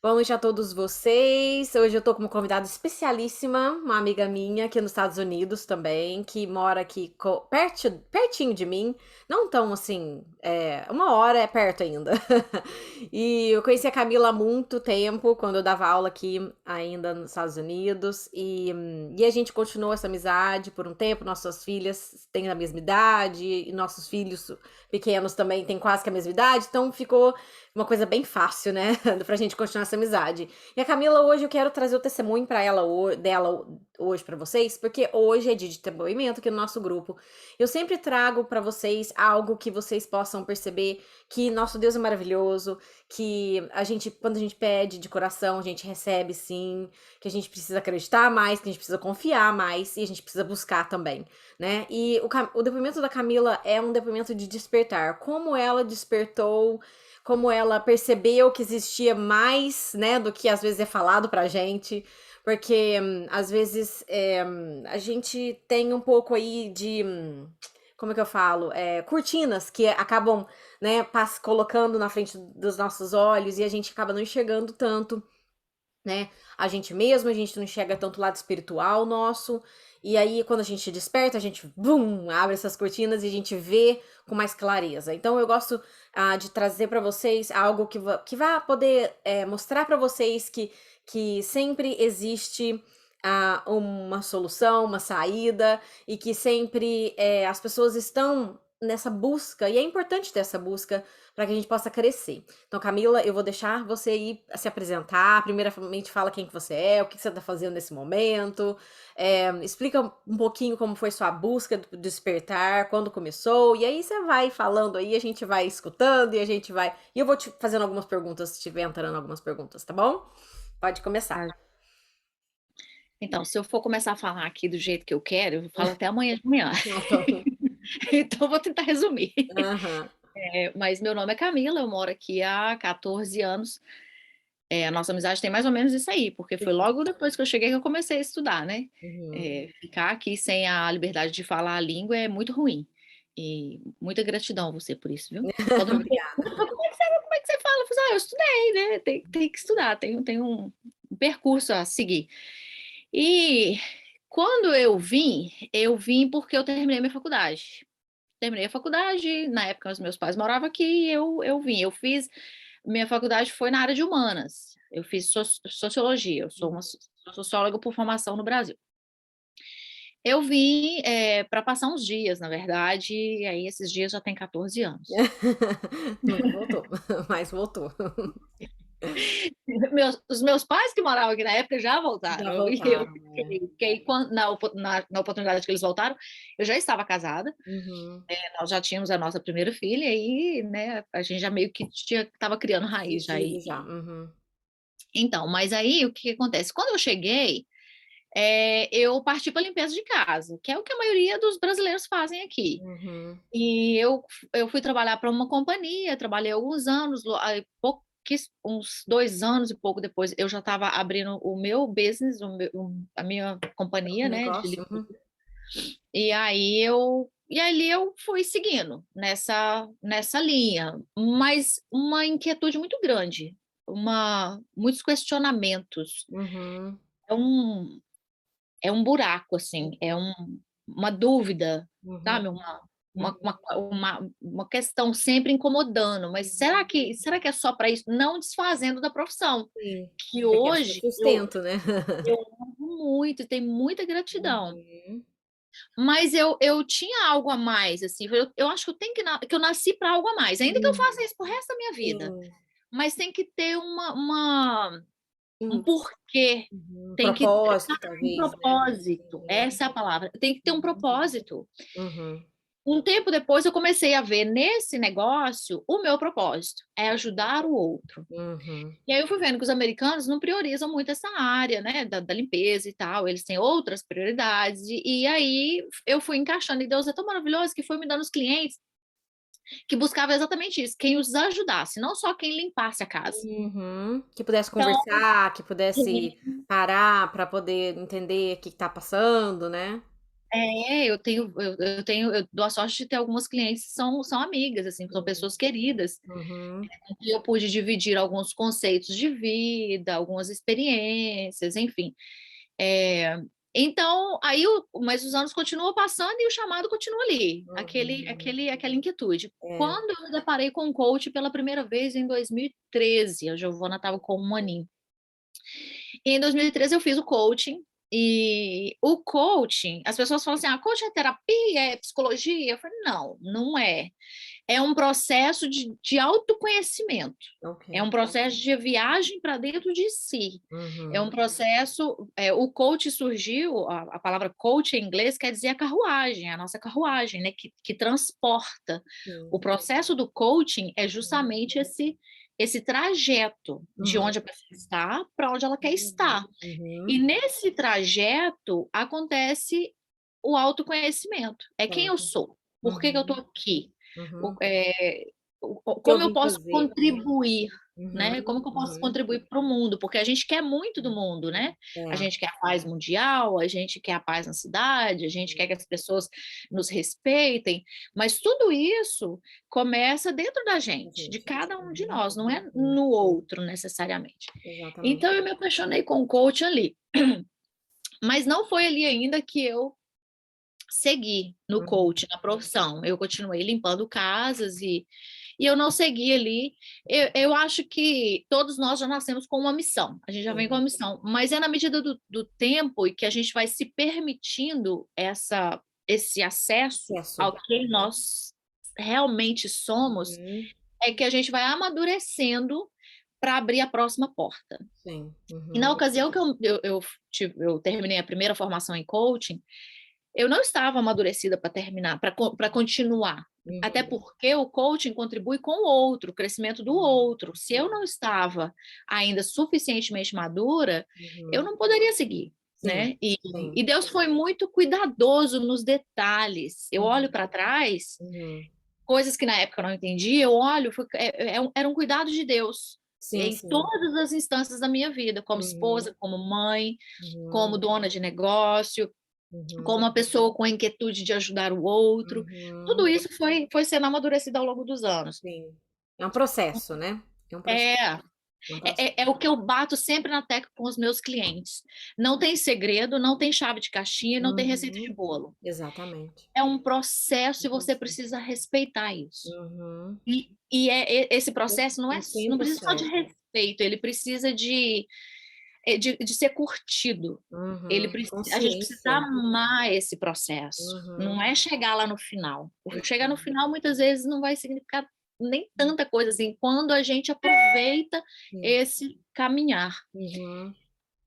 Boa noite a todos vocês. Hoje eu tô com uma convidada especialíssima, uma amiga minha aqui nos Estados Unidos também, que mora aqui pertinho de mim. Não tão assim, uma hora é perto ainda. E eu conheci a Camila há muito tempo, quando eu dava aula aqui ainda nos Estados Unidos. E a gente continuou essa amizade por um tempo. Nossas filhas têm a mesma idade, e nossos filhos pequenos também têm quase que a mesma idade, então ficou uma coisa bem fácil, né, pra gente continuar essa amizade. E a Camila, hoje eu quero trazer o testemunho para ela dela hoje para vocês, porque hoje é dia de depoimento aqui no nosso grupo. Eu sempre trago para vocês algo que vocês possam perceber que nosso Deus é maravilhoso, que quando a gente pede de coração, a gente recebe sim, que a gente precisa acreditar mais, que a gente precisa confiar mais e a gente precisa buscar também, né? E o depoimento da Camila é um depoimento de despertar, como ela despertou, como ela percebeu que existia mais, né, do que às vezes é falado pra gente, porque às vezes a gente tem um pouco aí de, como é que eu falo? Cortinas que acabam, né, colocando na frente dos nossos olhos e a gente acaba não enxergando tanto, né? A gente mesmo, a gente não enxerga tanto o lado espiritual nosso. E aí, quando a gente desperta, a gente, bum, abre essas cortinas e a gente vê com mais clareza. Então, eu gosto de trazer para vocês algo que vai poder mostrar para vocês que sempre existe uma solução, uma saída, e que sempre as pessoas estão nessa busca, e é importante ter essa busca para que a gente possa crescer. Então, Camila, eu vou deixar você ir se apresentar. Primeiramente, fala quem que você é, o que você está fazendo nesse momento. Explica um pouquinho como foi sua busca do despertar, quando começou. E aí você vai falando aí, a gente vai escutando e a gente vai. E eu vou te fazendo algumas perguntas, se estiver entrando algumas perguntas, tá bom? Pode começar. Tá. Então, se eu for começar a falar aqui do jeito que eu quero, eu falo até amanhã de manhã. Então, vou tentar resumir. Aham. Mas meu nome é Camila, eu moro aqui há 14 anos. A nossa amizade tem mais ou menos isso aí, porque foi logo depois que eu cheguei que eu comecei a estudar, né? Uhum. Ficar aqui sem a liberdade de falar a língua é muito ruim. E muita gratidão a você por isso, viu? Quando me perguntam, Obrigada. como é que você fala? Eu falo, eu estudei, né? Tem que estudar, tem um percurso a seguir. E quando eu vim porque eu terminei minha faculdade. Terminei a faculdade, na época os meus pais moravam aqui e eu vim. Minha faculdade foi na área de humanas. Eu fiz sociologia, eu sou uma socióloga por formação no Brasil. Eu vim para passar uns dias, na verdade, e aí esses dias já tem 14 anos. Nunca voltou, mas voltou. Os meus pais que moravam aqui na época já Já voltaram, e eu voltaram, né? fiquei na oportunidade que eles voltaram, eu já estava casada, Uhum. nós já tínhamos a nossa primeira filha e, né, a gente já meio que estava criando raiz já Sentido aí. já. Uhum. Então, mas aí o que acontece? Quando eu cheguei, eu parti para limpeza de casa, que é o que a maioria dos brasileiros fazem aqui. Uhum. E eu fui trabalhar para uma companhia, trabalhei alguns anos, aí, uns 2 anos e pouco depois, eu já estava abrindo o meu business, a minha companhia, né? Negócio. Uhum. E ali eu fui seguindo nessa linha, mas uma inquietude muito grande, muitos questionamentos. Uhum. É um, é um buraco, assim, uma dúvida, Uhum. sabe? Uma questão sempre incomodando, mas será que é só para isso? Não desfazendo da profissão, Sim. que É que é o seu hoje sustento, né? eu amo muito, e tenho muita gratidão. Uhum. Mas eu tinha algo a mais, assim, eu acho que que eu nasci para algo a mais, ainda que eu Uhum. faça isso pro resto da minha vida, Sim. mas tem que ter um Sim. porquê, Uhum. tem que ter Propósito, um talvez, né? propósito, Uhum. essa é a palavra, tem que ter um propósito. Uhum. Um tempo depois eu comecei a ver nesse negócio o meu propósito, é ajudar o outro. Uhum. E aí eu fui vendo que os americanos não priorizam muito essa área, né, da limpeza e tal, eles têm outras prioridades, e aí eu fui encaixando, e Deus é tão maravilhoso que foi me dando os clientes que buscavam exatamente isso, quem os ajudasse, não só quem limpasse a casa. Uhum. Que pudesse Então, conversar, que pudesse parar para poder entender o que tá passando, né? eu dou a sorte de ter algumas clientes que são amigas, assim, são pessoas queridas, Uhum. e eu pude dividir alguns conceitos de vida, algumas experiências, enfim. É, então, mas os anos continuam passando e o chamado continua ali, Uhum. aquela inquietude. É. Quando eu me deparei com o coach pela primeira vez em 2013, a Giovana estava com um aninho. E em 2013 eu fiz o coaching, e o coaching, as pessoas falam assim, coaching é terapia, é psicologia? Eu falei, não, não é. É um processo de autoconhecimento. É Ok. um processo de viagem para dentro de si. É um Uhum. processo. O coach surgiu, a palavra coach em inglês quer dizer a carruagem, a nossa carruagem, né, que transporta. O Sim. processo do coaching é justamente esse trajeto de Uhum. onde a pessoa está para onde ela quer estar. E Uhum. nesse trajeto acontece o autoconhecimento. É quem eu Certo. sou. Por que que eu estou Uhum. aqui? O Uhum. Que eu como eu vim posso fazer. contribuir, Uhum. né, como que eu posso Uhum. contribuir para o mundo, porque a gente quer muito do mundo, né, a É. gente quer a paz mundial, a gente quer a paz na cidade, a gente quer que as pessoas nos respeitem, mas tudo isso começa dentro da gente, de Gente. cada um de Uhum. nós, não é Uhum. no outro necessariamente. Exatamente. Então eu me apaixonei com o coach ali, mas não foi ali ainda que eu segui no Uhum. coach, na profissão. Eu continuei limpando casas e eu não segui ali. Eu acho que todos nós já nascemos com uma missão, a gente já vem com Sim. uma missão, mas é na medida do tempo e que a gente vai se permitindo esse acesso Acesso. ao que nós realmente somos, Uhum. é que a gente vai amadurecendo para abrir a próxima porta. Sim. E na Uhum. ocasião que eu terminei a primeira formação em coaching, eu não estava amadurecida para terminar, para continuar. Até Uhum. porque o coaching contribui com o outro, o crescimento do outro. Se eu não estava ainda suficientemente madura, eu Uhum. não poderia seguir, Sim. né? E, Sim. e Deus foi muito cuidadoso nos detalhes. Eu olho Uhum. para trás, Uhum. coisas que na época eu não entendia, eu olho, era um cuidado de Deus Sim, em sim. todas as instâncias da minha vida, como Uhum. esposa, como mãe, Uhum. como dona de negócio, como Uhum. uma pessoa com a inquietude de ajudar o outro. Uhum. Tudo isso foi sendo amadurecido ao longo dos anos. Sim. É um processo, né? É um processo. É, É um processo. é o que eu bato sempre na tecla com os meus clientes. Não tem segredo, não tem chave de caixinha, não tem receita de Uhum. bolo. Exatamente. É um processo Um e você processo. precisa respeitar isso. Uhum. Esse processo Um não tempo precisa só de certo. respeito, ele precisa de ser curtido. Uhum. A gente precisa Consciência. amar esse processo. Uhum. Não é chegar lá no final. Porque chegar no Uhum. final muitas vezes não vai significar nem tanta coisa assim, quando a gente aproveita Sim. esse caminhar. Uhum.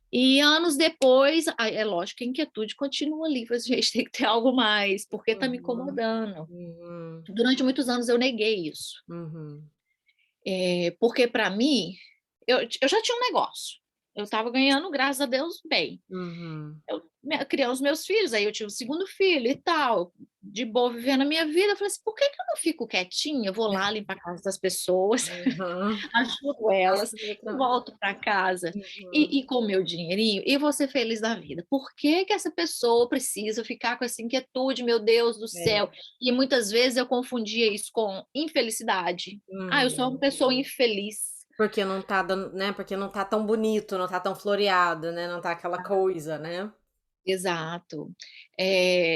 E anos depois, é lógico que a inquietude continua ali, mas a gente tem que ter algo mais, porque está me Uhum. incomodando. Uhum. Durante muitos anos eu neguei isso. Uhum. Porque para mim, eu já tinha um negócio. Eu estava ganhando, graças a Deus, bem. Uhum. Criando os meus filhos, aí eu tive o segundo filho e tal, de boa vivendo a minha vida. Eu falei assim, por que que eu não fico quietinha? Eu vou lá limpar a casa das pessoas, Uhum. ajudo Faço elas, outra. volto para casa Uhum. e com o meu dinheirinho e vou ser feliz da vida. Por que que essa pessoa precisa ficar com essa inquietude, meu Deus do É. céu? E muitas vezes eu confundia isso com infelicidade. Eu sou uma Uhum. pessoa infeliz. Porque não tá dando, né, porque não tá tão bonito, não tá tão floreado, né, não tá aquela coisa, né. Exato.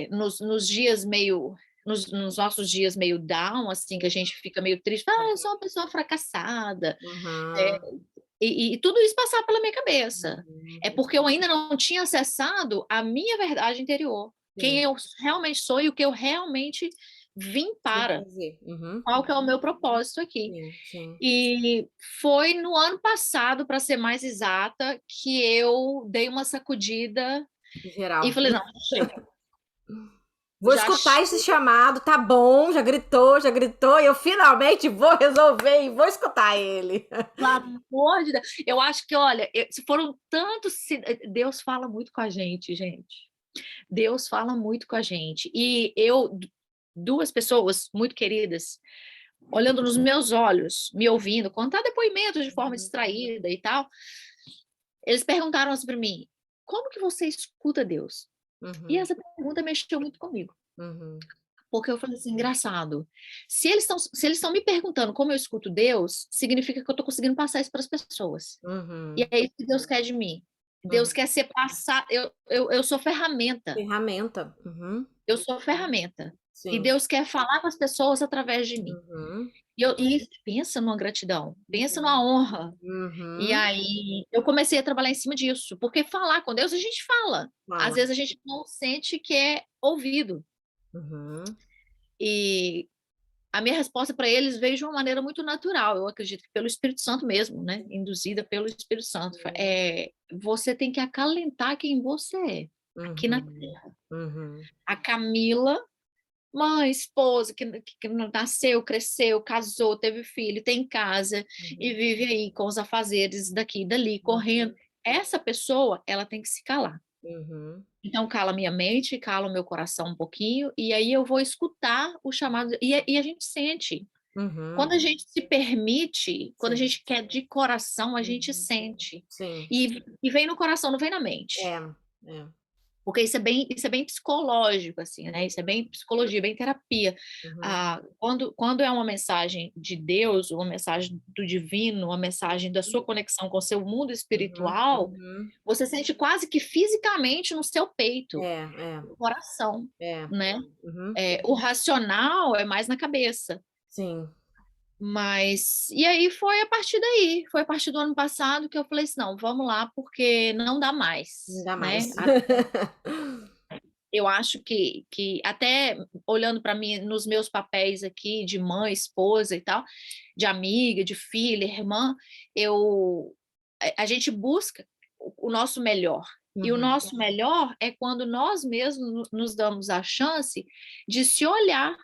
Nos dias meio nos nossos dias meio down, assim, que a gente fica meio triste, eu sou uma pessoa fracassada", eh, Aham. e tudo isso passava pela minha cabeça. Uhum. É porque eu ainda não tinha acessado a minha verdade interior, quem Sim, eu realmente sou e o que eu realmente vim sem para, fazer. Uhum. qual que é o meu propósito aqui. Sim, sim. E foi no ano passado, para ser mais exata, que eu dei uma sacudida e Geral. falei: "Não, chega". Vou Já escutar esse chamado, tá bom, já gritou e eu finalmente vou resolver e vou escutar ele. pelo amor de Deus, eu acho que, olha, se foram tantos Deus fala muito com a gente, gente. Deus fala muito com a gente. E eu 2 pessoas muito queridas, olhando nos meus olhos, me ouvindo, contar depoimentos de forma Uhum. distraída e tal, eles perguntaram assim para mim: "Como que você escuta Deus?". E Uhum. essa pergunta mexeu muito comigo, Uhum. porque eu falei assim: "Engraçado, se eles estão me perguntando como eu escuto Deus, significa que eu estou conseguindo passar isso para as pessoas. E Uhum. é isso que Deus quer de mim. Deus Uhum. quer ser passar eu sou ferramenta, Ferramenta. Uhum. eu sou ferramenta. E Sim. Deus quer falar com as pessoas através de mim". Uhum. E pensa numa gratidão, pensa numa Uhum. honra. E Uhum. aí eu comecei a trabalhar em cima disso, porque falar com Deus a gente fala, às Fala. vezes a gente não sente que é ouvido. Uhum. E a minha resposta para eles veio de uma maneira muito natural, eu acredito que pelo Espírito Santo mesmo, né, induzida pelo Espírito Santo. Você tem que acalentar quem você é, aqui na Uhum. terra. Uhum. A Camila, mãe, esposa, que nasceu, cresceu, casou, teve filho, tem casa e Uhum. vive aí com os afazeres daqui e dali, correndo. Uhum. Essa pessoa, ela tem que se calar. Uhum. Então cala minha mente, cala o meu coração um pouquinho, e aí eu vou escutar o chamado e a gente sente. Uhum. Quando a gente se permite, quando a Sim. gente quer de coração, a gente Uhum. sente. Sim. E vem no coração, não vem na mente. É, é. Porque isso é bem psicológico, assim, né, isso é bem psicologia, bem terapia. Uhum. Quando é uma mensagem de Deus, uma mensagem do divino, uma mensagem da sua conexão com o seu mundo Uhum. espiritual, Uhum. você sente quase que fisicamente no seu peito, É, é, no coração, é. né. Uhum. O racional é mais na cabeça. Sim, Mas e aí foi a partir daí, foi a partir do ano passado que eu falei assim: "Não, vamos lá, porque não dá mais", ainda né. mais. Eu acho que até olhando para mim nos meus papéis aqui de mãe, esposa e tal, de amiga, de filha, irmã, eu a gente busca o nosso melhor. E o Uhum. nosso melhor é quando nós mesmos nos damos a chance de se olhar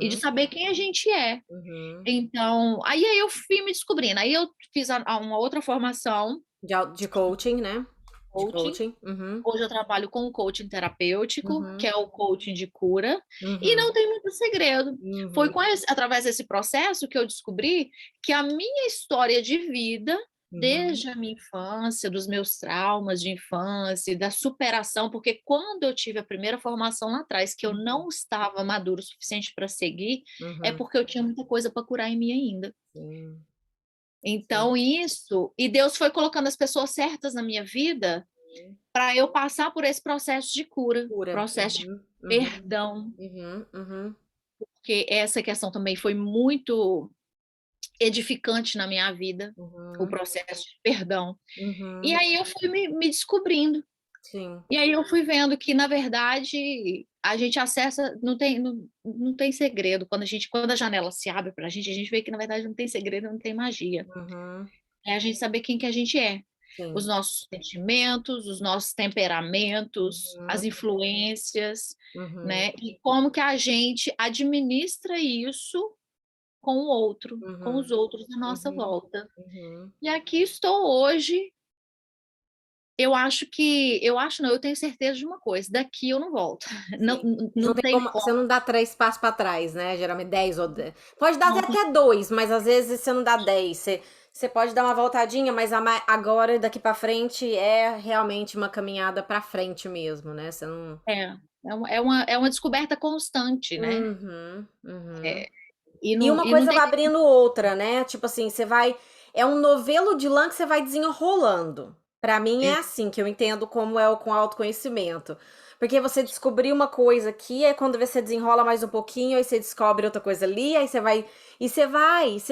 e de Uhum. saber quem a gente é. Uhum. Então, aí eu fui me descobrindo, aí eu fiz uma outra formação, De coaching, né? De coaching. coaching. Uhum. Hoje eu trabalho com o coaching terapêutico, que Uhum. é o coaching de cura, e não Uhum. tem muito segredo. Foi Uhum. através desse processo que eu descobri que a minha história de vida, Uhum. desde a minha infância, dos meus traumas de infância, da superação, porque quando eu tive a primeira formação lá atrás, que eu Uhum. não estava maduro o suficiente para seguir, é Uhum. porque eu tinha muita coisa para curar em mim ainda. Sim, sim. Então, e Deus foi colocando as pessoas certas na minha vida para eu passar por esse processo de cura, Cura. processo de Uhum. Uhum. perdão, Uhum. Uhum. porque essa questão também foi muito edificante na minha vida, o Uhum. processo de perdão. E Uhum. aí eu fui me descobrindo, Sim. e aí eu fui vendo que, na verdade, a gente acessa, não tem segredo, quando a janela se abre para a gente vê que, na verdade, não tem segredo, não tem magia. Uhum. É a gente saber quem que a gente é. Os Sim. nossos sentimentos, os nossos temperamentos, as Uhum. influências, Uhum. né, e como que a gente administra isso com o outro, com os Uhum. outros à nossa Uhum. volta. Uhum. E aqui estou hoje, eu acho não, eu tenho certeza de uma coisa, daqui eu não volto. Não Sim. Não não tem tem como, você como, não dá 3 passos para trás, né, geralmente 10 ou de pode dar não tem até 2, mas às vezes você não dá 10, você pode dar uma voltadinha, mas agora daqui para frente é realmente uma caminhada para frente mesmo, né, você não. é uma descoberta constante, né. Uhum, uhum. É, e E não uma e não coisa tem vai abrindo outra, né, tipo assim, você vai é um novelo de lã que você vai desenrolando. Pra mim é assim que eu entendo como é o com autoconhecimento. Porque você descobriu uma coisa aqui, aí quando você desenrola mais um pouquinho, aí você descobre outra coisa ali, aí você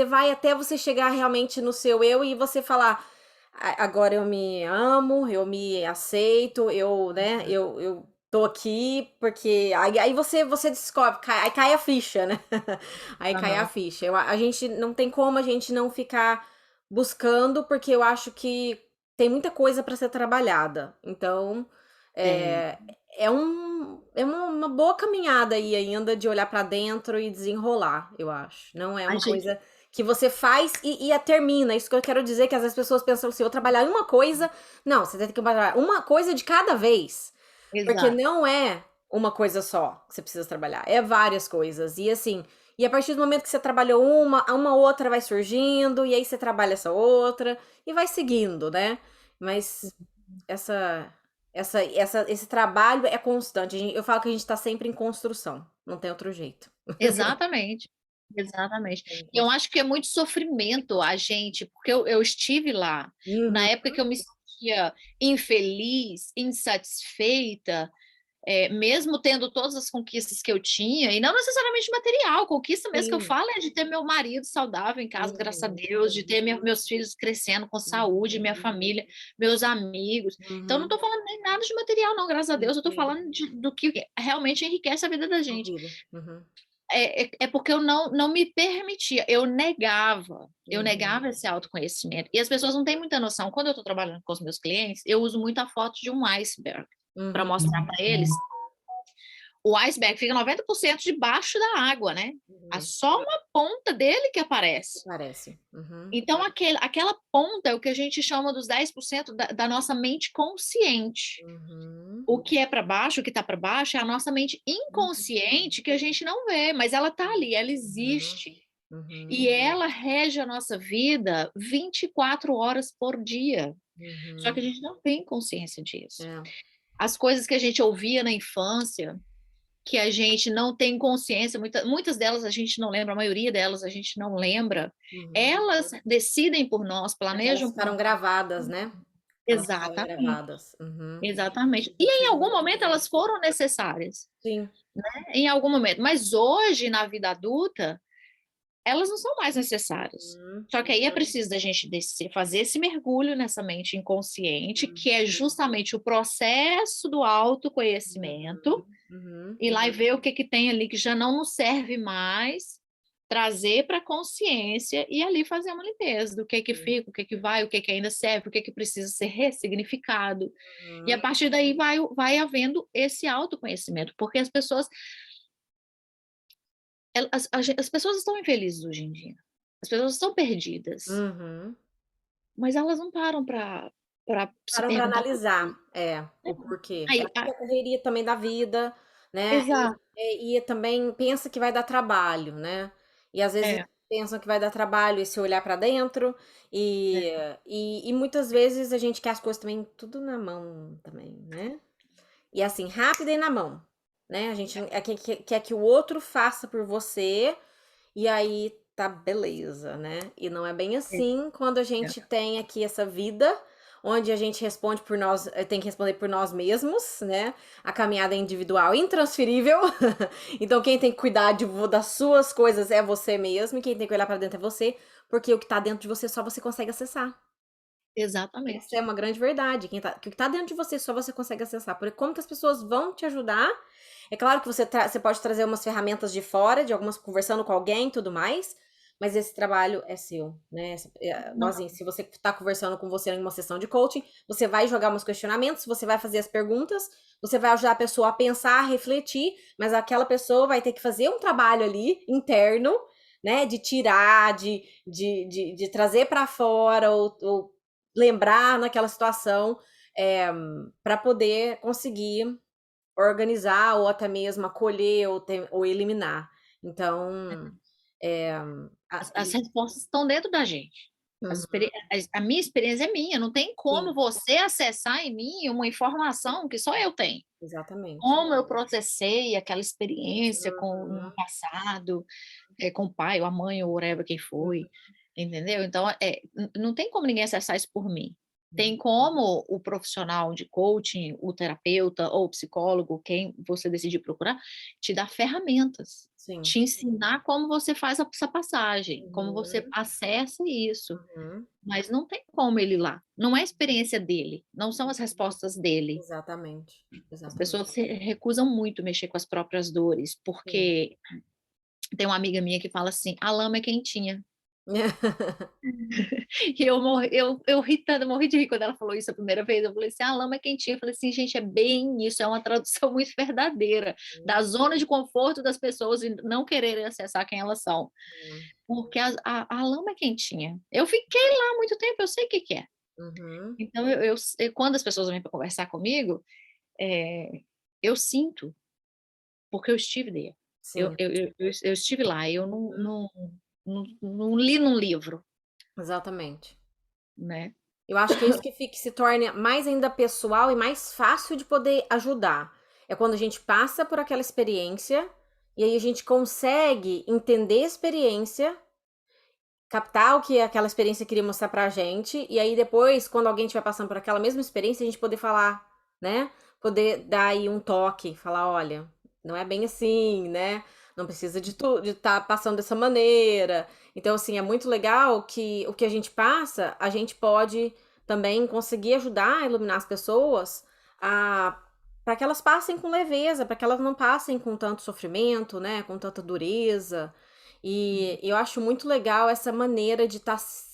vai até você chegar realmente no seu eu e você falar: Agora eu me amo, eu me aceito, eu, né, eu tô aqui porque aí você descobre, aí cai a ficha, né? Aí cai a aham, ficha. A gente não tem como a gente não ficar buscando, porque eu acho que tem muita coisa para ser trabalhada. Então, tem. é, é uma boa caminhada aí ainda de olhar para dentro e desenrolar, eu acho. Não é A uma gente coisa que você faz e a termina. Isso que eu quero dizer, que às vezes as pessoas pensam assim, eu trabalhar em uma coisa. Não, você tem que trabalhar uma coisa de cada vez. Porque exato. não é uma coisa só que você precisa trabalhar, é várias coisas. E assim, e a partir do momento que você trabalhou uma outra vai surgindo, e aí você trabalha essa outra, e vai seguindo, né? Mas essa esse trabalho é constante. Eu falo que a gente está sempre em construção, não tem outro jeito. Exatamente, exatamente. Tem E eu construção. acho que é muito sofrimento a gente, porque eu estive lá, na Uhum, época que eu me sentia infeliz, insatisfeita, mesmo tendo todas as conquistas que eu tinha, e não necessariamente material, conquista mesmo que eu sim. falo é de ter meu marido saudável em casa, graças a Uhum, Deus, de ter meus filhos crescendo com saúde, minha família, meus amigos. Então, não uhum, estou falando nem nada de material, não, graças a Deus, eu estou uhum. falando do que realmente enriquece a vida da A gente. vida. Uhum, É porque eu não me permitia, eu uhum, negava esse autoconhecimento. E as pessoas não têm muita noção. Quando eu estou trabalhando com os meus clientes, eu uso muito a foto de um iceberg para uhum, mostrar para eles. O iceberg fica 90% debaixo da água, né? É uhum. só uma ponta dele que aparece. Parece. Uhum, Então, aquela ponta é o que a gente chama dos 10% da nossa mente consciente. uhum, O que é para baixo, o que está para baixo, é a nossa mente inconsciente que a gente não vê, mas ela está ali, ela uhum, existe. uhum, E ela rege a nossa vida 24 horas por dia. Só que a uhum. gente não tem consciência disso. É. As coisas que a gente ouvia na infância, que a gente não tem consciência, muitas delas a gente não lembra, a maioria delas a gente não lembra, Uhum. elas decidem por nós, Porque elas planejam por ficaram nós. gravadas, né? Elas ficaram Exatamente, gravadas. Uhum. exatamente. E em Precisam. algum momento elas foram necessárias, Sim. em algum momento. Mas hoje, na vida adulta, elas não são mais necessárias. Uhum. Só que aí é preciso da gente fazer esse mergulho nessa mente inconsciente, que Uhum. é justamente o processo do autoconhecimento, Uhum. ir lá e ver o que tem ali que já não nos serve mais, trazer para a consciência e ali fazer uma limpeza do que Sim. fica, o que vai, o que ainda serve, o que precisa ser ressignificado. E a Uhum. partir daí vai havendo esse autoconhecimento, porque as pessoas as pessoas estão infelizes hoje em dia. As pessoas estão perdidas, Uhum. mas elas não param para se Param para perguntar por quê. analisar, o porquê. Aí, É porque a correria também da vida, né, exato, e também pensa que vai dar trabalho, né, e às vezes é, pensam que vai dar trabalho esse olhar para dentro, é, e muitas vezes a gente quer as coisas também tudo na mão também, né. E assim, rápida e na mão, né, a gente quer que o outro faça por você, e aí tá beleza, né. E não é bem é, assim quando a é. gente tem aqui essa vida, onde a gente responde por nós, tem que responder por nós mesmos, né. A caminhada é individual, intransferível. Então quem tem que cuidar das suas coisas é você mesmo, e quem tem que olhar pra dentro é você, porque o que tá dentro de você só você consegue acessar. Essa Exatamente. é uma grande verdade, que o que tá dentro de você só você consegue acessar, porque como que as pessoas vão te ajudar. É claro que você pode trazer umas ferramentas de fora, de algumas conversando com alguém e tudo mais, mas esse trabalho é seu, né, igual Não, assim, se você tá conversando com você em uma sessão de coaching, você vai jogar uns questionamentos, você vai fazer as perguntas, você vai ajudar a pessoa a pensar, a refletir, mas aquela pessoa vai ter que fazer um trabalho ali interno, né, de tirar, de trazer pra fora ou lembrar naquela situação, para poder conseguir organizar ou até mesmo acolher ou eliminar. Então, é, as respostas estão dentro da gente. Uhum, A minha experiência é minha, não tem como sim, você acessar em mim uma informação que só eu tenho. exatamente. Como eu processei aquela experiência no Uhum, passado, com o pai, ou a mãe, ou whatever quem foi, entendeu? Então, não tem como ninguém acessar isso por mim. Tem uhum, como o profissional de coaching, o terapeuta ou o psicólogo, quem você decidir procurar, te dar ferramentas, sim. te ensinar como você faz essa passagem, como você Uhum, acessa isso. uhum, Mas não tem como ele ir lá. Não é a experiência dele, não são as respostas dele. exatamente, As exatamente. pessoas se recusam muito mexer com as próprias dores, Sim. porque tem uma amiga minha que fala assim: a lama é quentinha. E eu ri tanto, eu morri de rir quando ela falou isso a primeira vez. Eu falei assim: a lama é quentinha. Eu falei assim, gente, é bem isso, é uma tradução muito verdadeira da zona de conforto das pessoas e não quererem acessar quem elas são. Porque a lama é quentinha. Eu fiquei lá há muito tempo, eu sei o que que é. Uhum, Então, quando as pessoas vêm para conversar comigo, é, eu sinto, porque eu estive lá. sim, Eu estive lá, eu não li num livro, exatamente. né? Eu acho que é isso que fica, que se torna mais ainda pessoal e mais fácil de poder ajudar. É quando a gente passa por aquela experiência e aí a gente consegue entender a experiência, captar o que aquela experiência queria mostrar pra gente, e aí depois, quando alguém estiver passando por aquela mesma experiência, a gente poder falar, né? Poder dar aí um toque, falar, olha, não é bem assim, né? Não precisa de de estar passando dessa maneira. Então, assim, é muito legal que o que a gente passa, a gente pode também conseguir ajudar a iluminar as pessoas a para que elas passem com leveza, para que elas não passem com tanto sofrimento, né? Com tanta dureza. E eu acho muito legal essa maneira de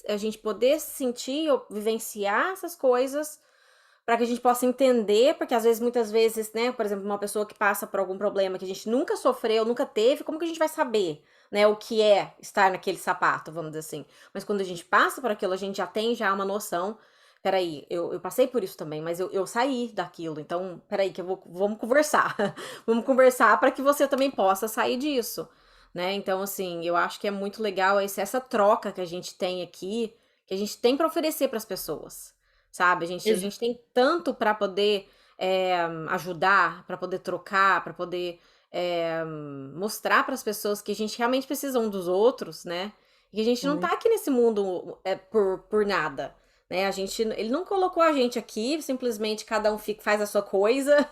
a gente poder sentir ou vivenciar essas coisas para que a gente possa entender, porque às vezes, muitas vezes, né, por exemplo, uma pessoa que passa por algum problema que a gente nunca sofreu, nunca teve, como que a gente vai saber, né, o que é estar naquele sapato, vamos dizer assim. Mas quando a gente passa por aquilo, a gente já tem já uma noção. Peraí, eu passei por isso também, mas eu saí daquilo. Então, peraí, que vamos conversar. Vamos conversar para que você também possa sair disso, né? Então, assim, eu acho que é muito legal essa troca que a gente tem aqui, que a gente tem para oferecer para as pessoas, sabe? A Ex- gente tem tanto para poder ajudar, para poder trocar, para poder mostrar para as pessoas que a gente realmente precisa um dos outros, né? E que a gente não tá aqui nesse mundo por nada. Né? Ele não colocou a gente aqui, simplesmente cada um faz a sua coisa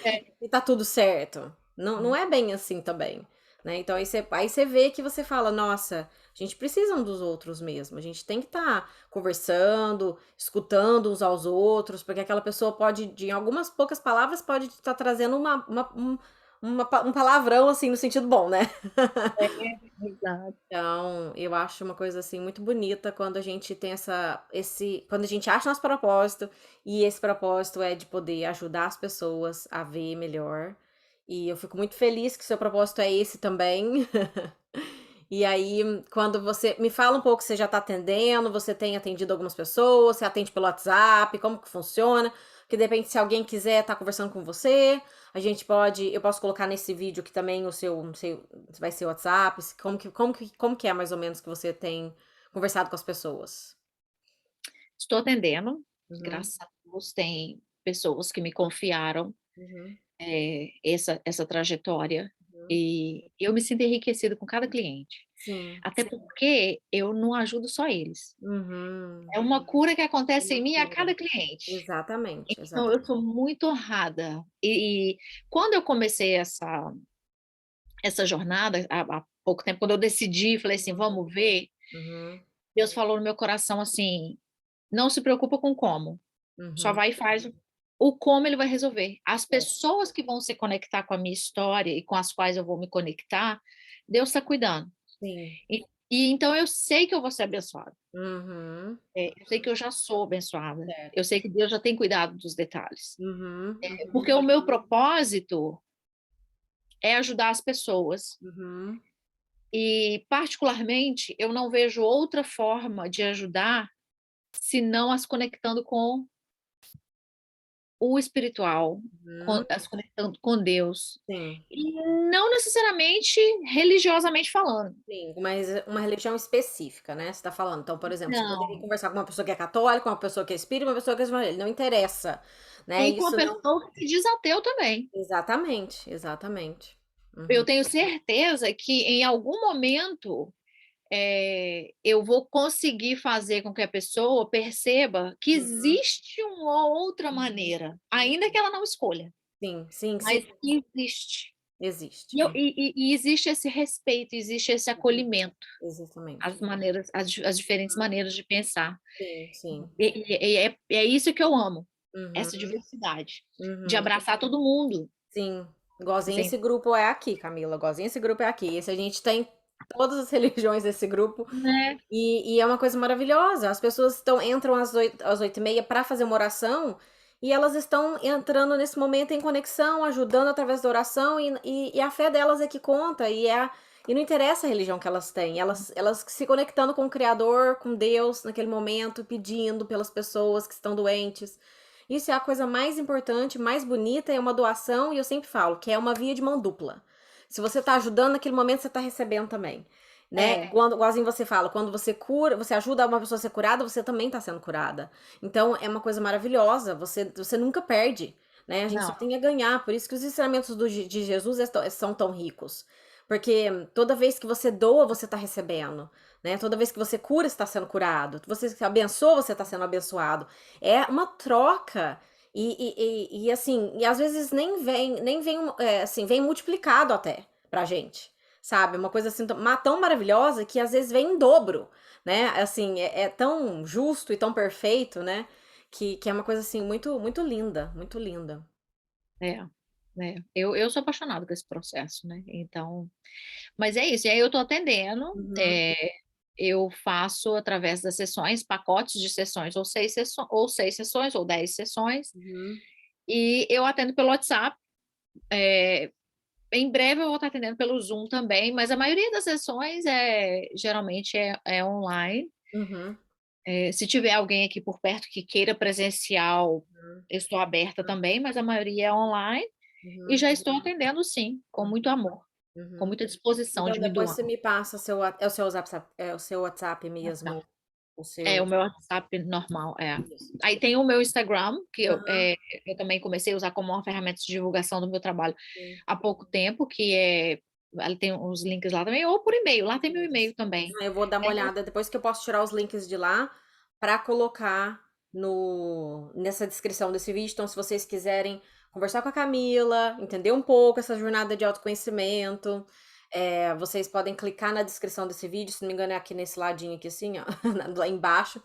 é, e tá tudo certo. Não, não é bem assim também, né? Então aí você vê que você fala, nossa, a gente precisa um dos outros mesmo. A gente tem que estar conversando, escutando uns aos outros, porque aquela pessoa pode, em algumas poucas palavras, pode estar trazendo um palavrão assim no sentido bom, né? exato. Então, eu acho uma coisa assim muito bonita quando a gente tem quando a gente acha nosso propósito e esse propósito é de poder ajudar as pessoas a ver melhor. E eu fico muito feliz que seu propósito é esse também. E aí, quando você me fala um pouco, você já está atendendo, você tem atendido algumas pessoas, você atende pelo WhatsApp, como que funciona? Porque de repente, se alguém quiser estar conversando com você, eu posso colocar nesse vídeo aqui também vai ser o WhatsApp, como que é mais ou menos que você tem conversado com as pessoas? Estou atendendo, Uhum, graças a Deus, tem pessoas que me confiaram uhum, essa trajetória, uhum. e eu me sinto enriquecida com cada cliente, Sim. até porque eu não ajudo só eles. Uhum. É uma cura que acontece Uma em mim a cura. cada cliente. Exatamente, Então eu exatamente. sou muito honrada. E quando eu comecei essa jornada, há pouco tempo, quando eu decidi, falei assim: "Vamos ver", Uhum, Deus falou no meu coração assim: "Não se preocupa com como, só uhum. vai e faz o como ele vai resolver. As pessoas que vão se conectar com a minha história e com as quais eu vou me conectar, Deus está cuidando". Sim. E então eu sei que eu vou ser abençoada. Uhum. Eu sei que eu já sou abençoada. Eu Certo. sei que Deus já tem cuidado dos detalhes. Uhum, uhum, Porque o meu propósito é ajudar as pessoas. uhum. E, particularmente, eu não vejo outra forma de ajudar senão as conectando com o espiritual, Uhum, as conectando com Deus. sim, E não necessariamente religiosamente falando. sim, mas uma religião específica, né, você tá falando. Então, por exemplo, você poderia Não. conversar com uma pessoa que é católica, uma pessoa que é espírita, uma pessoa que é evangélica, não interessa, né, E com a isso não pessoa que se diz ateu também. exatamente, exatamente. Eu Uhum, tenho certeza que em algum momento eu vou conseguir fazer com que a pessoa perceba que uhum, existe uma outra maneira, ainda que ela não escolha, sim, sim, sim, mas que existe. existe. E existe esse respeito, existe esse Uhum, acolhimento, exatamente. as diferentes maneiras de pensar. Sim, sim. É isso que eu amo, Uhum, essa diversidade, de uhum. abraçar todo mundo. Sim, igualzinho Assim, esse grupo é aqui, Camila, igualzinho esse grupo é aqui. Esse a gente tem todas as religiões desse grupo. né? E é uma coisa maravilhosa. As pessoas entram às 8h30 para fazer uma oração e elas estão entrando nesse momento em conexão, ajudando através da oração e a fé delas é que conta e não interessa a religião que elas têm, elas se conectando com o Criador, com Deus naquele momento, pedindo pelas pessoas que estão doentes. Isso é a coisa mais importante, mais bonita, é uma doação e eu sempre falo que é uma via de mão dupla. Se você está ajudando naquele momento, você está recebendo também. né? É, Quando, igualzinho você fala, quando você cura, você ajuda uma pessoa a ser curada, você também tá sendo curada. Então é uma coisa maravilhosa, você nunca perde, né? A gente só não, tem a ganhar, por isso que os ensinamentos de Jesus são tão ricos. Porque toda vez que você doa, você tá recebendo, né? Toda vez que você cura, você tá sendo curado. Você abençoa, você tá sendo abençoado. É uma troca. E assim, e às vezes nem vem, assim, vem multiplicado até pra gente, sabe? Uma coisa assim tão maravilhosa que às vezes vem em dobro, né? Assim, é tão justo e tão perfeito, né? Que é uma coisa assim muito, muito linda, muito linda. é, eu sou apaixonada com esse processo, né, então mas é isso, e aí eu tô atendendo, Uhum, eu faço através das sessões, pacotes de sessões, ou 6 sessões, ou 10 sessões, uhum, e eu atendo pelo WhatsApp, em breve eu vou estar atendendo pelo Zoom também, mas a maioria das sessões geralmente é online. uhum, Se tiver alguém aqui por perto que queira presencial, uhum, eu estou aberta também, mas a maioria é online, e uhum, já estou atendendo sim, com muito amor, com uhum. muita disposição Então de me depois doar. você me passa é o seu WhatsApp, é o seu WhatsApp mesmo, o É, seu. o meu WhatsApp normal, é. Isso. Aí tem o meu Instagram, que Aham, eu também comecei a usar como uma ferramenta de divulgação do meu trabalho sim. há pouco tempo, que ela tem os links lá também, ou por e-mail, lá tem meu e-mail Isso. também. Eu vou dar uma É, olhada depois que eu posso tirar os links de lá para colocar no nessa descrição desse vídeo. Então, se vocês quiserem conversar com a Camila, entender um pouco essa jornada de autoconhecimento, vocês podem clicar na descrição desse vídeo, se não me engano, é aqui nesse ladinho aqui assim, ó, lá embaixo.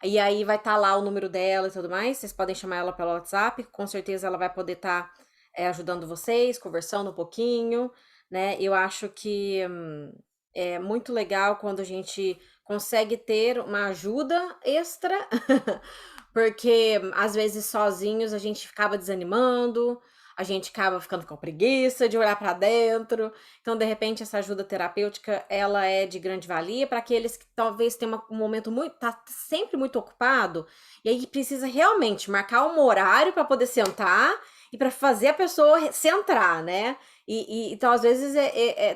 E aí vai estar lá o número dela e tudo mais. Vocês podem chamar ela pelo WhatsApp, com certeza ela vai poder estar ajudando vocês, conversando um pouquinho, né? Eu acho que é muito legal quando a gente consegue ter uma ajuda extra, porque às vezes sozinhos a gente acaba desanimando, a gente acaba ficando com preguiça de olhar para dentro. Então, de repente, essa ajuda terapêutica, ela é de grande valia para aqueles que talvez tenham um momento muito, tá sempre muito ocupado, e aí precisa realmente marcar um horário para poder sentar e para fazer a pessoa centrar, né? Então, às vezes,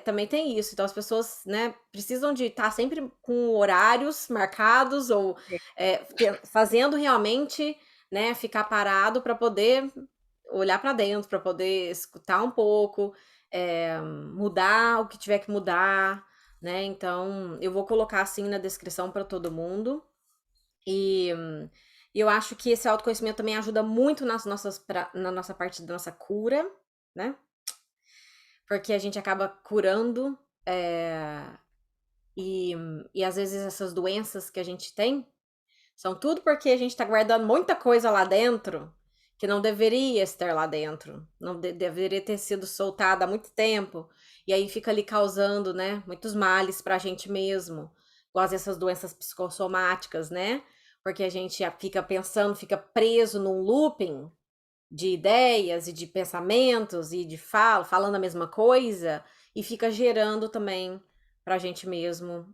também tem isso. Então, as pessoas, né, precisam de estar sempre com horários marcados ou fazendo realmente, né, ficar parado para poder olhar para dentro, para poder escutar um pouco, mudar o que tiver que mudar, né? Então, eu vou colocar assim na descrição para todo mundo. E eu acho que esse autoconhecimento também ajuda muito na nossa parte da nossa cura, né? Porque a gente acaba curando, e, e às vezes essas doenças que a gente tem são tudo porque a gente tá guardando muita coisa lá dentro que não deveria estar lá dentro, não deveria ter sido soltada há muito tempo, e aí fica ali causando, né, muitos males pra gente mesmo, igual essas doenças psicossomáticas, né? Porque a gente fica pensando, fica preso num looping de ideias e de pensamentos e de falando a mesma coisa, e fica gerando também pra gente mesmo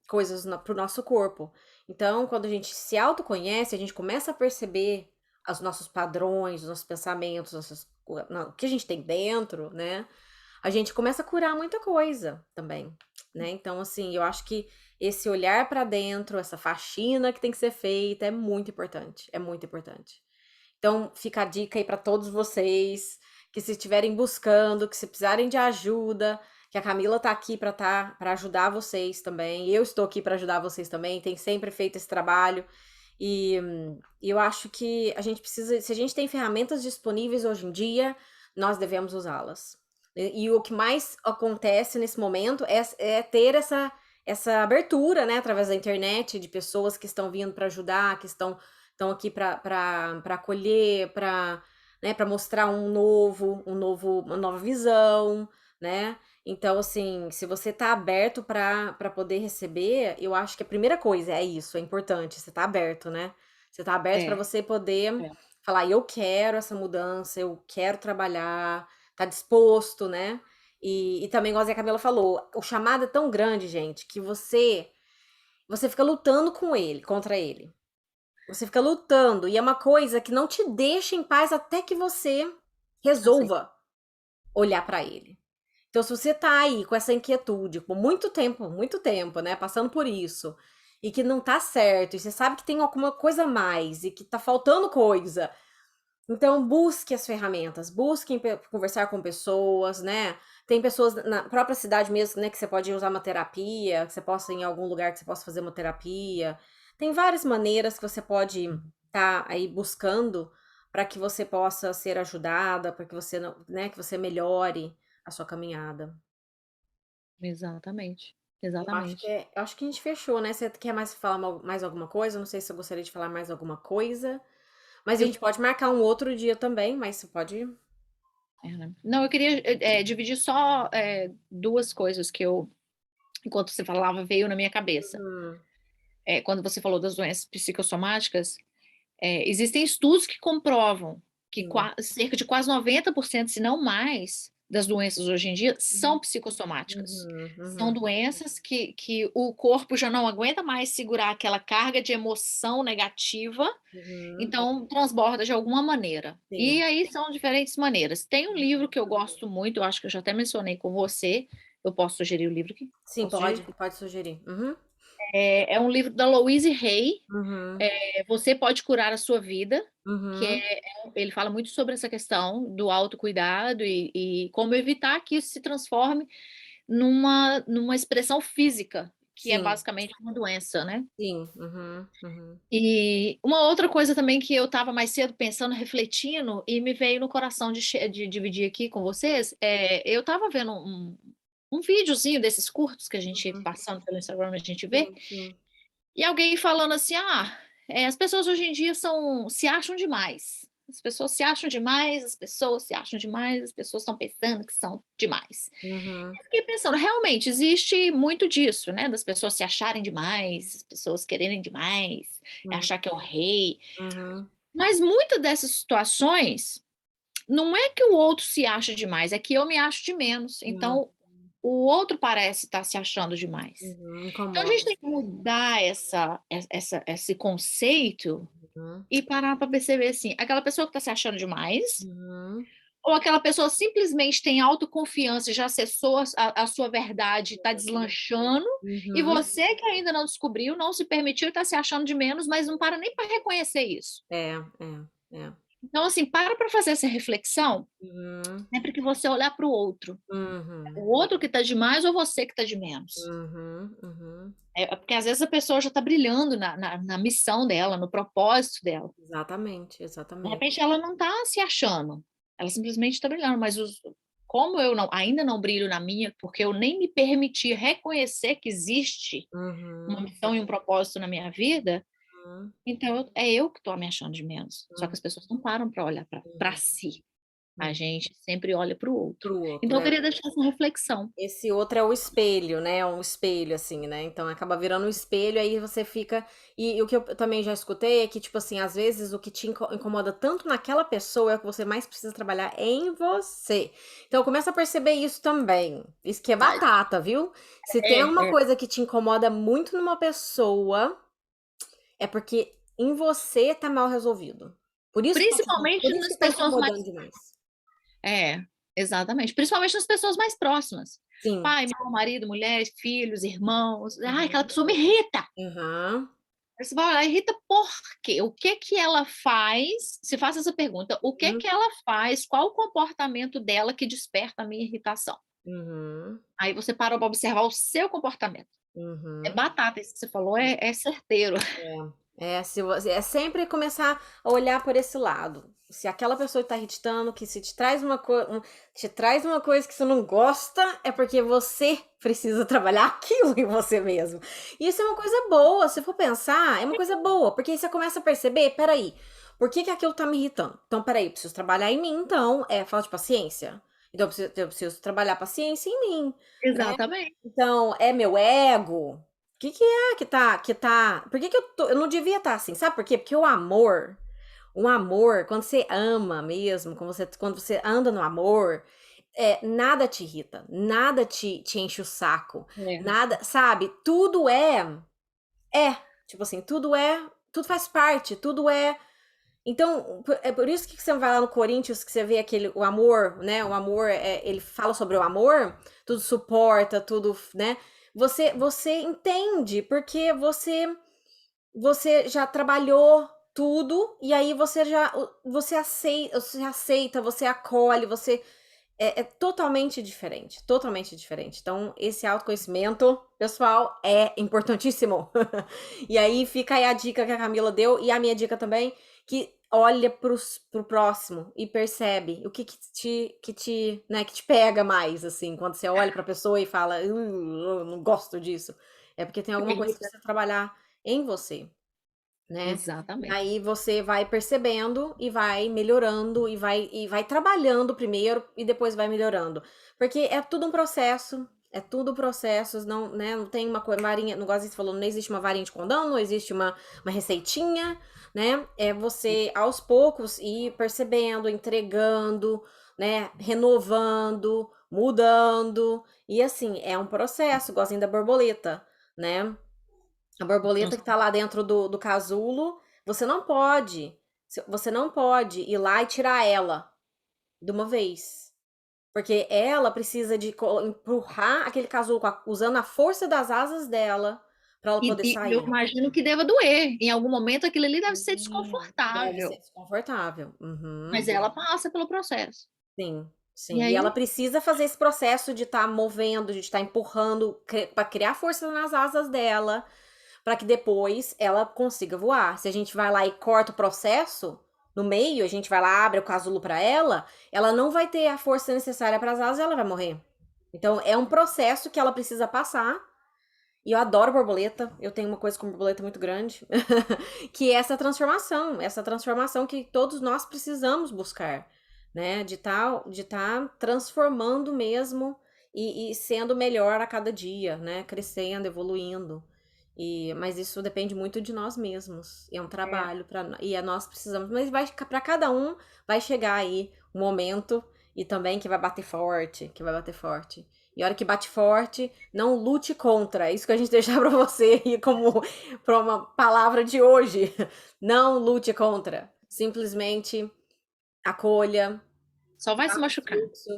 coisas pro nosso corpo. Então, quando a gente se autoconhece, a gente começa a perceber os nossos padrões, os nossos pensamentos, o que a gente tem dentro, né? A gente começa a curar muita coisa também, né? Então, assim, eu acho que esse olhar para dentro, essa faxina que tem que ser feita é muito importante, é muito importante. Então, fica a dica aí para todos vocês que se estiverem buscando, que se precisarem de ajuda, que a Camila tá aqui para ajudar vocês também. Eu estou aqui para ajudar vocês também, tem sempre feito esse trabalho. E eu acho que a gente precisa, se a gente tem ferramentas disponíveis hoje em dia, nós devemos usá-las. E o que mais acontece nesse momento é ter essa abertura, né, através da internet, de pessoas que estão vindo para ajudar, que estão aqui para acolher, para, né, para mostrar uma nova visão, né? Então, assim, se você tá aberto para poder receber, eu acho que a primeira coisa é isso, é importante, você tá aberto, né? Você tá aberto para é, você poder é, falar, eu quero essa mudança, eu quero trabalhar, tá disposto, né? E também, igual a Zé Camila falou, o chamado é tão grande, gente, que você fica lutando com ele, contra ele. Você fica lutando, e é uma coisa que não te deixa em paz até que você assim, resolva olhar para ele. Então, se você tá aí com essa inquietude por muito tempo, né, passando por isso, e que não tá certo, e você sabe que tem alguma coisa a mais, e que tá faltando coisa, então busque as ferramentas, busque conversar com pessoas, né? Tem pessoas na própria cidade mesmo, né, que você pode usar uma terapia, que você possa ir em algum lugar que você possa fazer uma terapia. Tem várias maneiras que você pode estar aí buscando para que você possa ser ajudada, para que você não, né, que você melhore a sua caminhada. Exatamente, Eu exatamente. acho que a gente fechou, né? Você quer mais falar mais alguma coisa? Não sei se eu gostaria de falar mais alguma coisa, mas a Eu gente pode marcar um outro dia também, mas você pode. né. Não, eu queria, dividir só, 2 coisas que enquanto você falava, veio na minha cabeça. Hum, Quando você falou das doenças psicossomáticas, existem estudos que comprovam que sim. cerca de quase 90%, se não mais, das doenças hoje em dia são Uhum, psicossomáticas. uhum, São uhum, doenças que o corpo já não aguenta mais segurar aquela carga de emoção negativa, uhum, então transborda de alguma maneira. E sim. aí são diferentes maneiras. Tem um livro que eu gosto muito, eu acho que eu já até mencionei com você. Eu posso sugerir o livro aqui? Sim, Posso sugerir? pode sugerir. Uhum, É um livro da Louise Hay, uhum, Você Pode Curar a Sua Vida, que uhum, ele fala muito sobre essa questão do autocuidado e como evitar que isso se transforme numa expressão física, que é sim, basicamente uma doença, né? sim, uhum, uhum, E uma outra coisa também que eu estava mais cedo pensando, refletindo, e me veio no coração de dividir aqui com vocês, eu estava vendo um videozinho desses curtos que a gente, uhum, passando pelo Instagram, a gente vê, sim, sim, e alguém falando assim, as pessoas hoje em dia se acham demais. As pessoas se acham demais, as pessoas se acham demais, as pessoas estão pensando que são demais. uhum, Eu fiquei pensando, realmente, existe muito disso, né? Das pessoas se acharem demais, as pessoas quererem demais, uhum, achar que é o rei. uhum, Mas muitas dessas situações, não é que o outro se acha demais, é que eu me acho de menos. uhum, Então, o outro parece estar se achando demais. Então, a gente incomoda. tem que mudar esse conceito Uhum, e parar para perceber assim, aquela pessoa que está se achando demais, uhum, ou aquela pessoa simplesmente tem autoconfiança, e já acessou a sua verdade, está deslanchando, e uhum, você que ainda não descobriu, não se permitiu, está se achando de menos, mas não para nem para reconhecer isso. é, é, é. Então, assim, para fazer essa reflexão, Uhum, sempre que você olhar para o outro. uhum, O outro que está de mais ou você que está de menos. uhum, uhum. Porque às vezes a pessoa já está brilhando na missão dela, no propósito dela. Exatamente, De exatamente. repente ela não está se achando, ela simplesmente está brilhando, mas como eu ainda não brilho na minha, porque eu nem me permiti reconhecer que existe uma Uhum, missão e um propósito na minha vida, uhum, então é eu que estou me achando de menos. Só que uhum, as pessoas não param para olhar para uhum, si. A uhum. gente sempre olha para o outro. Pro outro, Então eu é. queria deixar essa reflexão. Esse outro é o espelho, né, é um espelho, assim, né, então acaba virando um espelho, aí você fica e o que eu também já escutei é que, tipo assim, às vezes o que te incomoda tanto naquela pessoa é o que você mais precisa trabalhar em você. Então começa a perceber isso também, isso que é Verdade. batata, viu. Se tem alguma É. coisa que te incomoda muito numa pessoa, é porque em você tá mal resolvido. Por Principalmente isso que nas tá pessoas mais. incomodando demais. É, exatamente. Principalmente nas pessoas mais próximas. Sim. Pai, meu marido, mulher, filhos, irmãos. Ai, aquela Uhum. pessoa me irrita. Aham. Aí você vai olhar, irrita por quê? O que que ela faz? Se faça essa pergunta, o que Uhum. que ela faz? Qual o comportamento dela que desperta a minha irritação? Uhum. Aí você para para observar o seu comportamento. É Uhum. batata, isso que você falou é certeiro. Se você, é sempre começar a olhar por esse lado. Se aquela pessoa está irritando, que se te traz te traz uma coisa que você não gosta, é porque você precisa trabalhar aquilo em você mesmo. E isso é uma coisa boa, se for pensar, é uma coisa boa, porque aí você começa a perceber, peraí, por que que aquilo tá me irritando? Então, peraí, eu preciso trabalhar em mim, então, é falta de paciência. Então, eu preciso trabalhar paciência em mim, né? Exatamente. Então, é meu ego? O que que é por que que eu não devia estar assim? Sabe por quê? Porque o amor, quando você ama mesmo, quando você anda no amor, nada te irrita, nada te enche o saco, É. nada, sabe? Tipo assim, tudo faz parte, tudo é Então, é por isso que você vai lá no Coríntios, que você vê o amor, né? O amor, ele fala sobre o amor, tudo suporta, tudo, né? Você entende, porque você já trabalhou tudo, e aí você aceita, você acolhe, é totalmente diferente, totalmente diferente. Então, esse autoconhecimento, pessoal, é importantíssimo. E aí fica aí a dica que a Camila deu, e a minha dica também, que olha pro próximo e percebe o que te pega mais, assim, quando você olha pra pessoa e fala, eu não gosto disso. É porque tem alguma coisa que Irrita. precisa trabalhar em você, né? E Exatamente. aí você vai percebendo e vai melhorando e vai trabalhando primeiro e depois vai melhorando. Porque é tudo um processo, é tudo processos, não, né, não tem uma varinha, não gosto de falou, não existe uma varinha de condão, não existe uma receitinha, né? É você aos poucos ir percebendo, entregando, né, renovando, mudando. E assim, é um processo, igualzinho da borboleta, né? A borboleta que tá lá dentro do casulo, você não pode ir lá e tirar ela de uma vez. Porque ela precisa de empurrar aquele casulo usando a força das asas dela para ela poder E eu sair. imagino que deva doer. Em algum momento aquilo ali deve ser Deve ser desconfortável. desconfortável. Uhum. Mas ela passa pelo processo. Sim, E sim. E ela aí, precisa fazer esse processo de estar movendo, de estar empurrando, para criar força nas asas dela, para que depois ela consiga voar. Se a gente vai lá e corta o processo no meio, a gente vai lá, abre o casulo para ela não vai ter a força necessária para as asas e ela vai morrer. Então é um processo que ela precisa passar. E eu adoro borboleta, eu tenho uma coisa com borboleta muito grande, que é essa transformação que todos nós precisamos buscar, né? De tá transformando mesmo e sendo melhor a cada dia, né? Crescendo, evoluindo. Mas isso depende muito de nós mesmos. É um é, trabalho e nós precisamos, mas vai para cada um vai chegar aí um momento e também que vai bater forte, que vai bater forte. E a hora que bate forte, não lute contra. É isso que a gente deixar para você aí como para uma palavra de hoje. Não lute contra. Simplesmente acolha, só vai se faça o machucar. fluxo.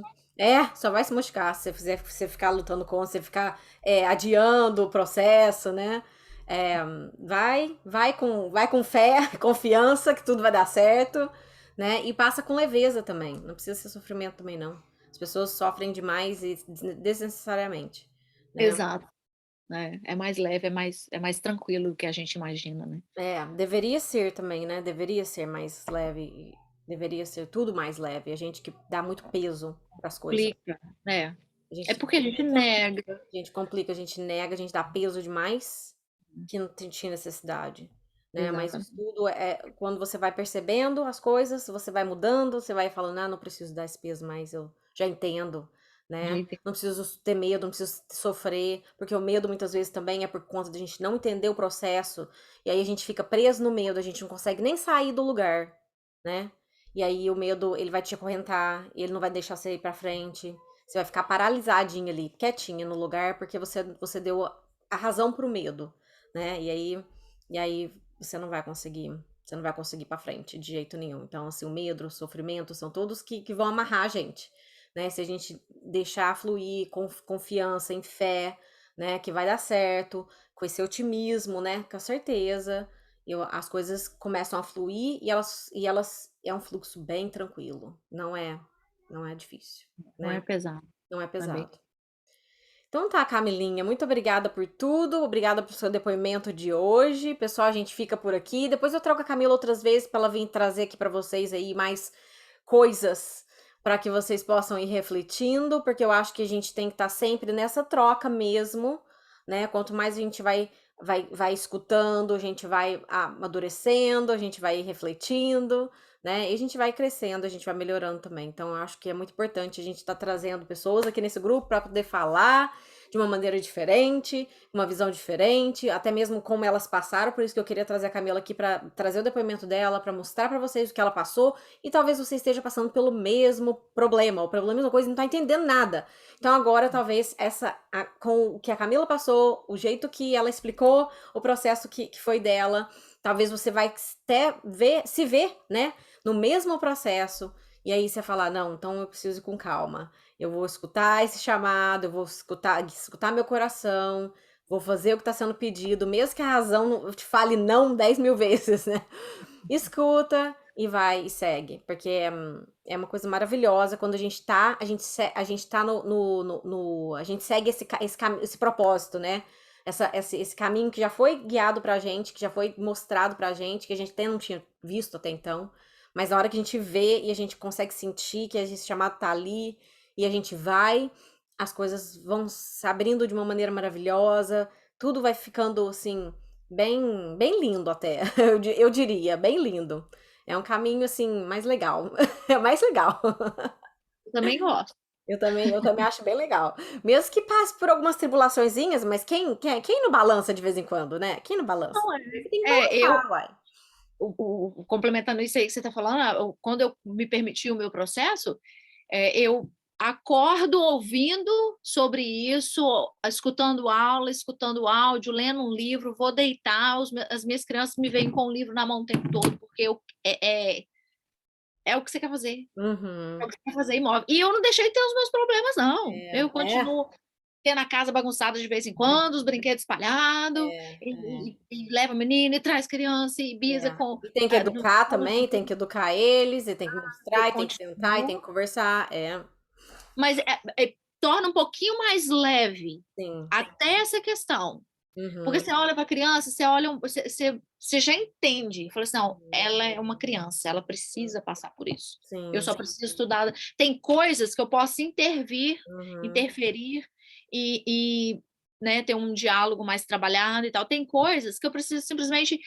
Só vai se machucar se você ficar lutando contra, você ficar adiando o processo, né? É, vai com fé, confiança que tudo vai dar certo, né? E passa com leveza também. Não precisa ser sofrimento também, não. As pessoas sofrem demais e desnecessariamente, né? Exato. É mais leve, é mais tranquilo do que a gente imagina, né? Deveria ser também, né? Deveria ser mais leve. Deveria ser tudo mais leve. A gente que dá muito peso para as coisas. Complica, né? A É gente porque a gente nega. a gente complica, a gente nega, a gente dá peso demais que não tinha necessidade, né? Mas isso Exatamente. tudo quando você vai percebendo as coisas, você vai mudando, você vai falando, não preciso dar esse peso mais, eu já entendo, né? Gente, Não preciso ter medo, não preciso sofrer, porque o medo muitas vezes também é por conta de a gente não entender o processo, e aí a gente fica preso no medo, a gente não consegue nem sair do lugar, né? E aí o medo, ele vai te acorrentar, ele não vai deixar você ir pra frente. Você vai ficar paralisadinha ali, quietinha no lugar, porque você deu a razão pro medo, né? E aí você não vai conseguir para frente de jeito nenhum. Então, assim, o medo, o sofrimento são todos que vão amarrar a gente, né? Se a gente deixar fluir com confiança, em fé, né, que vai dar certo, com esse otimismo, né, com a certeza, as coisas começam a fluir e elas é um fluxo bem tranquilo, não é difícil, não é né? pesado, Não é não é bem. pesado. Então tá, Camilinha, muito obrigada por tudo, obrigada pelo seu depoimento de hoje. Pessoal, a gente fica por aqui. Depois eu troco a Camila outras vezes para ela vir trazer aqui para vocês aí mais coisas para que vocês possam ir refletindo, porque eu acho que a gente tem que estar sempre nessa troca mesmo, né? Quanto mais a gente vai escutando, a gente vai amadurecendo, a gente vai refletindo, né? E a gente vai crescendo, a gente vai melhorando também. Então, eu acho que é muito importante a gente estar trazendo pessoas aqui nesse grupo para poder falar de uma maneira diferente, uma visão diferente, até mesmo como elas passaram. Por isso que eu queria trazer a Camila aqui para trazer o depoimento dela, para mostrar para vocês o que ela passou. E talvez você esteja passando pelo mesmo problema, ou pela mesma coisa e não tá entendendo nada. Então agora talvez com o que a Camila passou, o jeito que ela explicou, o processo que foi dela, talvez você vai até se ver, né, no mesmo processo, e aí você falar, não, então eu preciso ir com calma. Eu vou escutar esse chamado, eu vou escutar meu coração, vou fazer o que está sendo pedido, mesmo que a razão te fale não 10.000 vezes, né? Escuta e vai e segue, porque é uma coisa maravilhosa quando a gente tá a gente segue esse propósito, né? Esse caminho que já foi guiado pra gente, que já foi mostrado pra gente, que a gente até não tinha visto até então, mas na hora que a gente vê e a gente consegue sentir que esse chamado tá ali e a gente vai, as coisas vão se abrindo de uma maneira maravilhosa, tudo vai ficando assim bem lindo até, eu diria, bem lindo. É um caminho, assim, mais legal. É mais legal. Eu também gosto. Eu também acho bem legal. Mesmo que passe por algumas tribulaçõezinhas, mas quem não balança de vez em quando, né? Quem não balança? Não, Você tem que eu balançar, uai. complementando isso aí que você está falando, quando eu me permiti o meu processo, eu acordo ouvindo sobre isso, escutando aula, escutando áudio, lendo um livro, vou deitar, as minhas crianças me veem com o livro na mão o tempo todo, porque é o que você quer fazer, é Uhum. o que você quer fazer e move. E eu não deixei de ter os meus problemas, não. Eu É, continuo tendo a casa bagunçada de vez em quando, os brinquedos espalhados, é. e leva menino, e traz criança, e bisa É. com... E tem que educar também, tem que educar eles, e tem que Eu mostrar, e tem que sentar, e tem continuo, que conversar. É, mas torna um pouquinho mais leve sim. até essa questão. Porque Uhum. você olha para a criança, você olha, você já entende. Fala assim, não, ela é uma criança, ela precisa passar por isso. Eu Sim. só preciso estudar. Tem coisas que eu posso intervir, Uhum. interferir e né, ter um diálogo mais trabalhado e tal. Tem coisas que eu preciso simplesmente.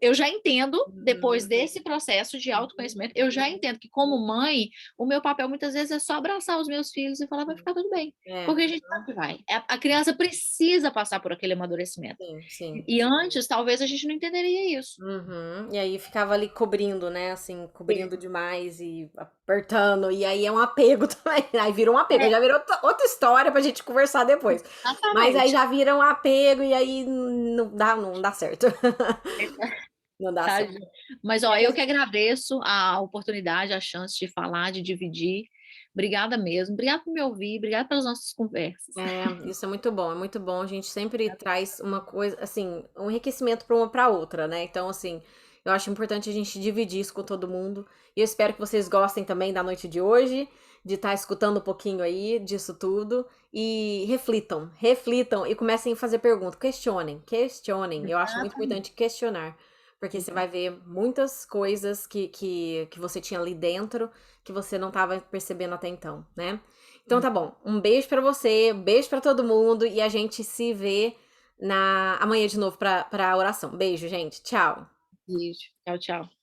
Eu já entendo, depois Uhum. desse processo de autoconhecimento, eu já entendo que, como mãe, o meu papel muitas vezes é só abraçar os meus filhos e falar, vai ficar tudo bem. É. Porque a gente sabe que vai. A criança precisa passar por aquele amadurecimento. Sim, sim. E antes, talvez a gente não entenderia isso. Uhum. E aí ficava ali cobrindo, né? Assim, cobrindo demais e apertando. E aí é um apego também. Aí vira um apego. É, Já virou outra história pra gente conversar depois. Mas aí exatamente. já vira um apego e aí não dá certo. Não dá certo. Tadinho. Mas, ó, eu que agradeço a oportunidade, a chance de falar, de dividir. Obrigada mesmo. Obrigada por me ouvir. Obrigada pelas nossas conversas. Isso é muito bom, é muito bom. A gente sempre traz uma coisa, assim, um enriquecimento para uma para outra, né? Então, assim, eu acho importante a gente dividir isso com todo mundo. E eu espero que vocês gostem também da noite de hoje, de estar escutando um pouquinho aí disso tudo. E reflitam e comecem a fazer perguntas. Questionem. Eu acho muito Exatamente. importante questionar. Porque você vai ver muitas coisas que você tinha ali dentro que você não estava percebendo até então, né? Então tá bom. Um beijo pra você, um beijo pra todo mundo e a gente se vê amanhã de novo pra oração. Beijo, gente. Tchau. Beijo. Tchau, tchau.